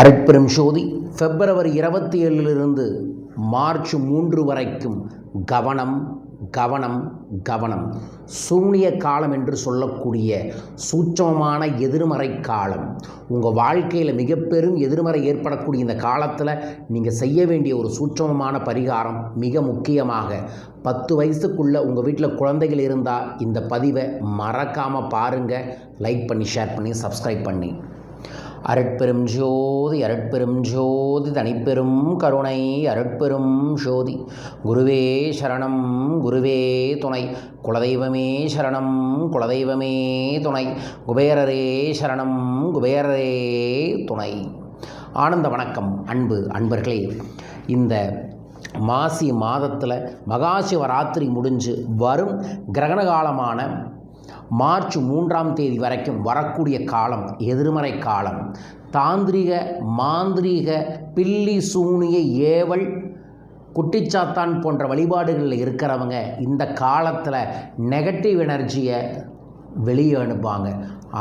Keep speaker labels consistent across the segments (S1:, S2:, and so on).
S1: அருட்பெரும் ஜோதி பிப்ரவரி 27 மார்ச் 3 வரைக்கும் கவனம் கவனம் கவனம். சூனிய காலம் என்று சொல்லக்கூடிய சூட்சமமான எதிர்மறை காலம். உங்கள் வாழ்க்கையில் மிக பெரும் எதிர்மறை ஏற்படக்கூடிய இந்த காலத்தில் நீங்கள் செய்ய வேண்டிய ஒரு சூட்சமமான பரிகாரம், மிக முக்கியமாக 10 வயசுக்குள்ளே உங்கள் வீட்டில் குழந்தைகள் இருந்தால் இந்த பதிவை மறக்காமல் பாருங்கள். லைக் பண்ணி, ஷேர் பண்ணி, சப்ஸ்கிரைப் பண்ணி. அருட்பெரும் ஜோதி அருட்பெரும் ஜோதி தனிப்பெரும் கருணை அருட்பெரும் ஜோதி. குருவே சரணம் குருவே துணை, குலதெய்வமே சரணம் குலதெய்வமே துணை, குபேரரே சரணம் குபேரரே துணை. ஆனந்த வணக்கம் அன்பு அன்பர்களே. இந்த மாசி மாதத்தில் மகாசிவராத்திரி முடிஞ்சு வரும் கிரகண காலமான மார்ச் 3 வரைக்கும் வரக்கூடிய காலம் எதிர்மறை காலம். தாந்திரிக மாந்திரீக பில்லி சூனிய ஏவல் குட்டிச்சாத்தான் போன்ற வழிபாடுகளில் இருக்கிறவங்க இந்த காலத்தில் நெகட்டிவ் எனர்ஜியை வெளியே அனுப்புவாங்க.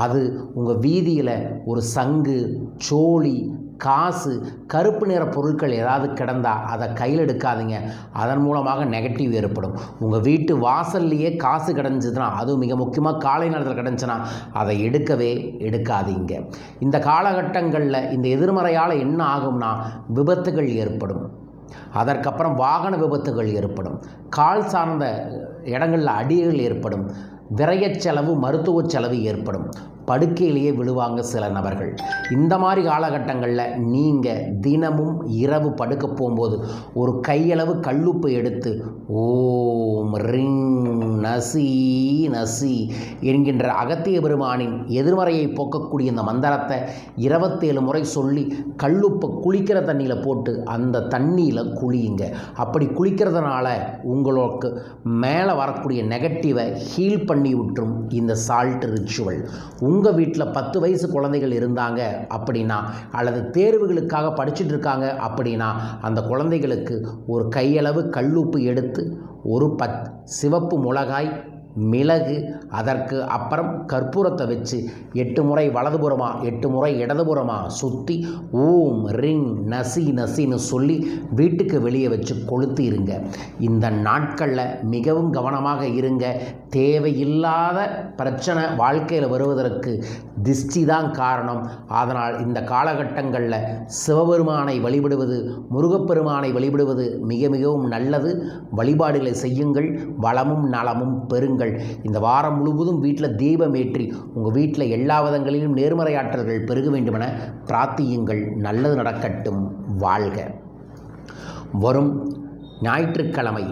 S1: அது உங்கள் வீதியில் ஒரு சங்கு, சோழி, காசு, கருப்பு நிற பொருட்கள் ஏதாவது கிடந்தால் அதை கையில் எடுக்காதீங்க. அதன் மூலமாக நெகட்டிவ் ஏற்படும். உங்கள் வீட்டு வாசல்லையே காசு கிடஞ்சிதுன்னா, அதுவும் மிக முக்கியமாக காலை நேரத்தில் கிடந்துச்சுன்னா அதை எடுக்கவே எடுக்காதீங்க. இந்த காலகட்டங்களில் இந்த எதிர்மறையால் என்ன ஆகும்னா, விபத்துகள் ஏற்படும். அதற்கப்புறம் வாகன விபத்துகள் ஏற்படும். கால் சார்ந்த இடங்களில் அடிகள் ஏற்படும். விரயச் செலவு, மருத்துவ செலவு ஏற்படும். படுக்கையிலேயே விழுவாங்க சில நபர்கள். இந்த மாதிரி காலகட்டங்களில் நீங்கள் தினமும் இரவு படுக்க போகும்போது ஒரு கையளவு கல்லுப்பு எடுத்து ஓம் ரிங் நசி நசி என்கின்ற அகத்திய பெருமானின் எதிர்மறையை போக்கக்கூடிய இந்த மந்திரத்தை 27 முறை சொல்லி கல்லுப்பை குளிக்கிற தண்ணியில் போட்டு அந்த தண்ணியில் குளியுங்க. அப்படி குளிக்கிறதுனால உங்களுக்கு மேலே வரக்கூடிய நெகட்டிவை ஹீல் பண்ணி விட்டுரும் இந்த சால்ட் ரிச்சுவல். உங்கள் வீட்டில் 10 வயசு குழந்தைகள் இருந்தாங்க அப்படின்னா, அல்லது தேர்வுகளுக்காக படிச்சுட்டு இருக்காங்க அப்படின்னா, அந்த குழந்தைகளுக்கு ஒரு கையளவு கல்லுப்பு எடுத்து ஒரு சிவப்பு மிளகாய், மிளகு, அதற்கு அப்புறம் கற்பூரத்தை வச்சு 8 முறை வலதுபுறமாக 8 முறை இடதுபுறமாக சுற்றி ஓம் ரிங் நசி நசின்னு சொல்லி வீட்டுக்கு வெளியே வச்சு கொளுத்தி இருங்க. இந்த நாட்களில் மிகவும் கவனமாக இருங்க. தேவையில்லாத பிரச்சனை வாழ்க்கையில் வருவதற்கு திஷ்டி தான் காரணம். அதனால் இந்த காலகட்டங்களில் சிவபெருமானை வழிபடுவது, முருகப்பெருமானை வழிபடுவது மிக மிகவும் நல்லது. வழிபாடுகளை செய்யுங்கள், வளமும் நலமும் பெறுங்கள். இந்த வாரம் முழுவதும் வீட்டில் தீபம் ஏற்றி உங்கள் வீட்டில் எல்லா விதங்களிலும் நேர்மறையாற்றல்கள் பெருக வேண்டுமென பிரார்த்தியுங்கள். நல்லது நடக்கட்டும். வாழ்க. வரும் ஞாயிற்றுக்கிழமை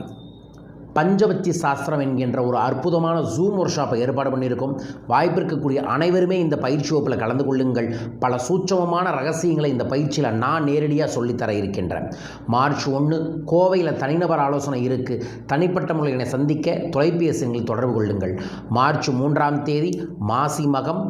S1: பஞ்சபட்சி சாஸ்திரம் என்கின்ற ஒரு அற்புதமான ஜூம் ஒர்க் ஷாப்பை ஏற்பாடு பண்ணியிருக்கோம். வாய்ப்பு இருக்கக்கூடிய அனைவருமே இந்த பயிற்சி வகுப்பில் கலந்து கொள்ளுங்கள். பல சூட்சமமான ரகசியங்களை இந்த பயிற்சியில் நான் நேரடியாக சொல்லித்தர இருக்கின்றேன். மார்ச் 1 கோவையில் தனிநபர் ஆலோசனை இருக்குது. தனிப்பட்ட முறையினை சந்திக்க தொலைபேசி எண்ணில் தொடர்பு கொள்ளுங்கள். மார்ச் 3 மாசி மகம்,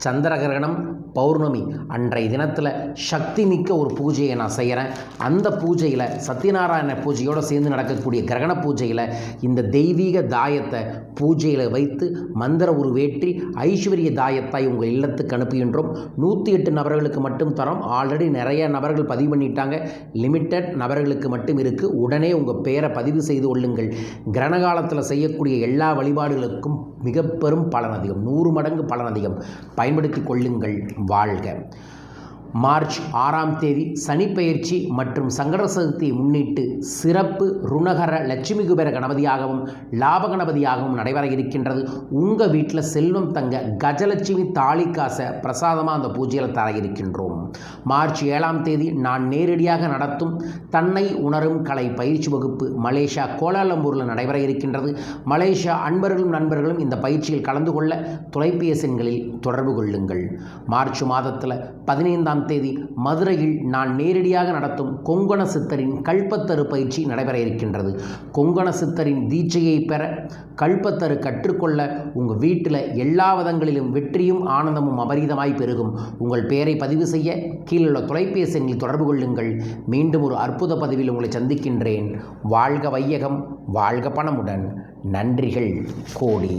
S1: சந்திரகிரகணம், பௌர்ணமி அன்றைய தினத்தில் சக்தி மிக்க ஒரு பூஜையை நான் செய்கிறேன். அந்த பூஜையில் சத்யநாராயண பூஜையோடு சேர்ந்து நடக்கக்கூடிய கிரகண பூஜையில் இந்த தெய்வீக தாயத்தை பூஜையில் வைத்து மந்திர உருவேற்றி ஐஸ்வர்ய தாயத்தாய் உங்கள் இல்லத்துக்கு அனுப்புகின்றோம். 108 நபர்களுக்கு மட்டும் தரோம். ஆல்ரெடி நிறைய நபர்கள் பதிவு பண்ணிட்டாங்க. லிமிட்டட் நபர்களுக்கு மட்டும் இருக்குது. உடனே உங்கள் பேரை பதிவு செய்து கொள்ளுங்கள். கிரகண காலத்தில் செய்யக்கூடிய எல்லா வழிபாடுகளுக்கும் மிக பெரும் பலன் அதிகம், 100 மடங்கு பலன் அதிகம். பயன்படுத்தி கொள்ளுங்கள். வாழ்க. மார்ச் 6 சனிப்பெயர்ச்சி மற்றும் சங்கட சதுர்த்தியை முன்னிட்டு சிறப்பு ருணகர லட்சுமி குபேர கணபதியாகவும் லாப கணபதியாகவும் நடைபெற இருக்கின்றது. உங்கள் வீட்டில் செல்வம் தங்க கஜலட்சுமி தாலி காசை பிரசாதமாக அந்த பூஜையில் தர இருக்கின்றோம். மார்ச் 7 நான் நேரடியாக நடத்தும் தன்னை உணரும் கலை பயிற்சி வகுப்பு மலேசியா கோலாலம்பூரில் நடைபெற இருக்கின்றது. மலேசியா அன்பர்களும் நண்பர்களும் இந்த பயிற்சியில் கலந்து கொள்ள தொலைபேசி எண்களில் தொடர்பு கொள்ளுங்கள். மார்ச் மாதத்தில் 15 மதுரையில் நான் நேரடியாக நடத்தும் கொங்கண சித்தரின் கல்பத்தரு பயிற்சி நடைபெற இருக்கின்றது. கொங்கண சித்தரின் தீட்சையை பெற, கல்பத்தரு கற்றுக்கொள்ள உங்கள் வீட்டில் எல்லா விதங்களிலும் வெற்றியும் ஆனந்தமும் அபரிதமாய் பெருகும். உங்கள் பெயரை பதிவு செய்ய கீழுள்ள தொலைபேசி எண்ணில் தொடர்பு கொள்ளுங்கள். மீண்டும் ஒரு அற்புத பதிவில் உங்களை சந்திக்கின்றேன். வாழ்க வையகம், வாழ்க பணமுடன். நன்றிகள் கோடி.